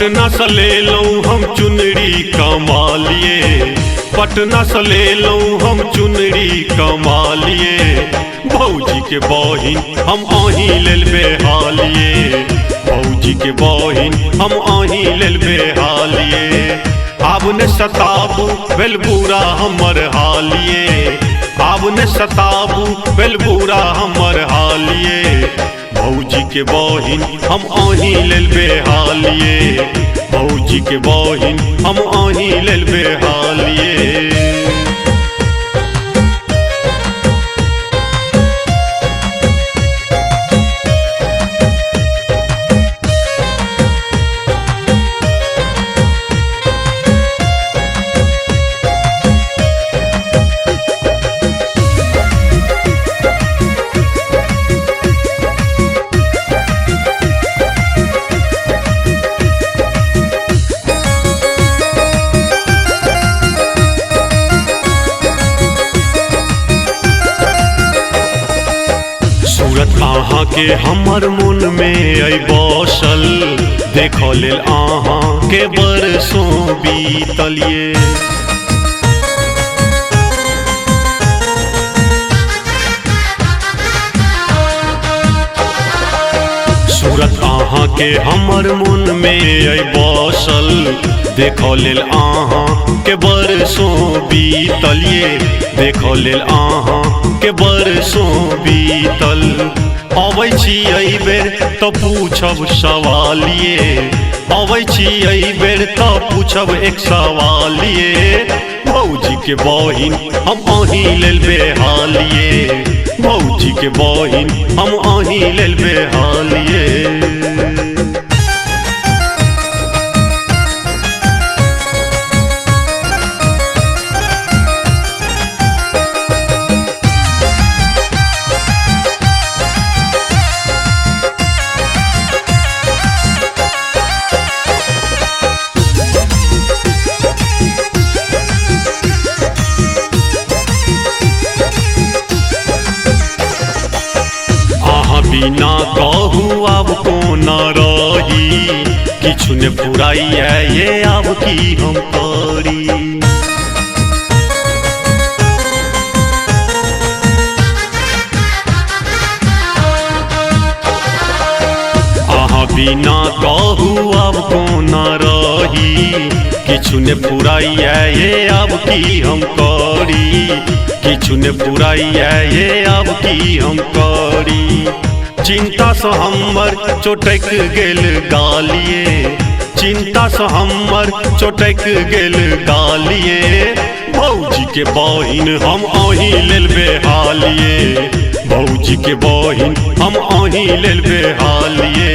पटना से ले लूं हम चुनरी कमालिए, पटना से ले लूं हम चुनरी कमालिए। भौजी के बहिन हम आही लेल बेहालिए, भौजी के बहिन हम आही लेल बेहालिए। आब ने सताबू भेल बुरा हमर हालिए, आब ने सताबू भेल बुरा हमर हालिए। भौजी के बहिन हम आही लेल बेहालिए, भौजी के बहिन हम आही लेल बेहालिए। अहाँ के हमर मन में आई बसल, देख लेल अहाँ के बरसों बीतलिए। सूरत अहाँ के हमर मन में आई बसल, देख लेल अहाँ के बरसों बीतलिए, देख लेल अहाँ के बरसों बीतल। अबै छी एहि बेर तो पूछब सवालिए, अबै छी एहि बेर तो पूछब एक सवालिए। भौजी के बहिन हम आही लेल बेहालिए, भौजी के बहिन हम आही लेल बेहालिए। बिना कहू आब कोना रही, किछु ने फुराइए ये आब की हम करी। अहाँ बिना कहू आब कोना रही, किछु ने फुराइए ये आब की हम करी, किछु ने फुराइए ये आब की हम करी। चिंता से हमर चोटक गेल गालिए, चिंता से हमर चोटक गेल गालिए। भौजी के बहिन हम आही लेल बेहालिए, भौजी के बहिन हम आही लेल बेहालिए।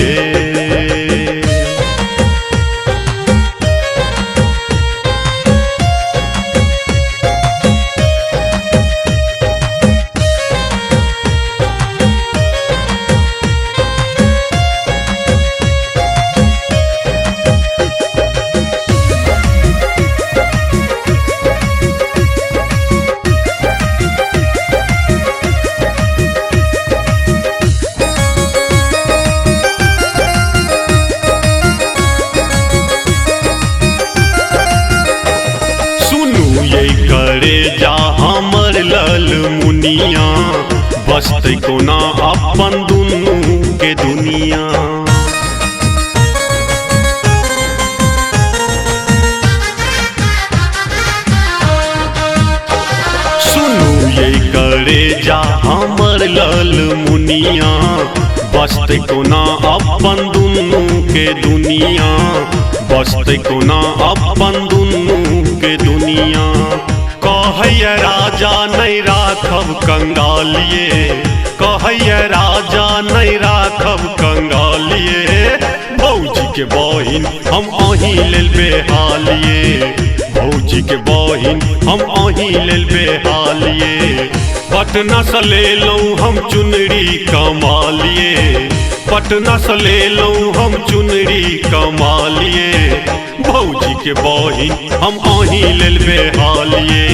करे जा हमर लल मुनिया, बसते कोना अपन दुनू के दुनिया। सुनू ये करे जा हमर लल मुनिया, बसते कोना अपन दुनू के दुनिया, बसते कोना अपन दुनू के दुनिया। कहैया राजा नहीं राखब कंगालिए, कहैया राजा नहीं राखब कंगालिए। भौजी के बहिन हम आही लेल बेहालिए, भौजी के बहिन हम आही लेल बेहालिए। पटना से ले लूं हम चुनरी कमालिए, पटना से ले लूं हम चुनरी कमालिए। भौजी के बहिन हम आही लेल बेहालिए,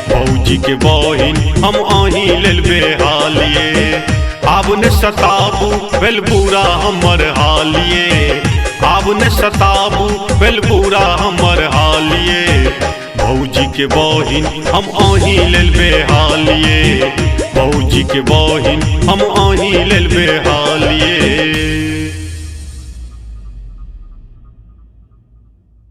भौजी के बहिन हम आही लेल बेहालिए। आब ने सताबू भेल बुरा हमर हालिए, आब अपने सताबू बेल पूरा हमर हालिए भौजी के बहिन हम आही लेल बेहालिए भौजी के बहिन हम आही लेल बेहालिए।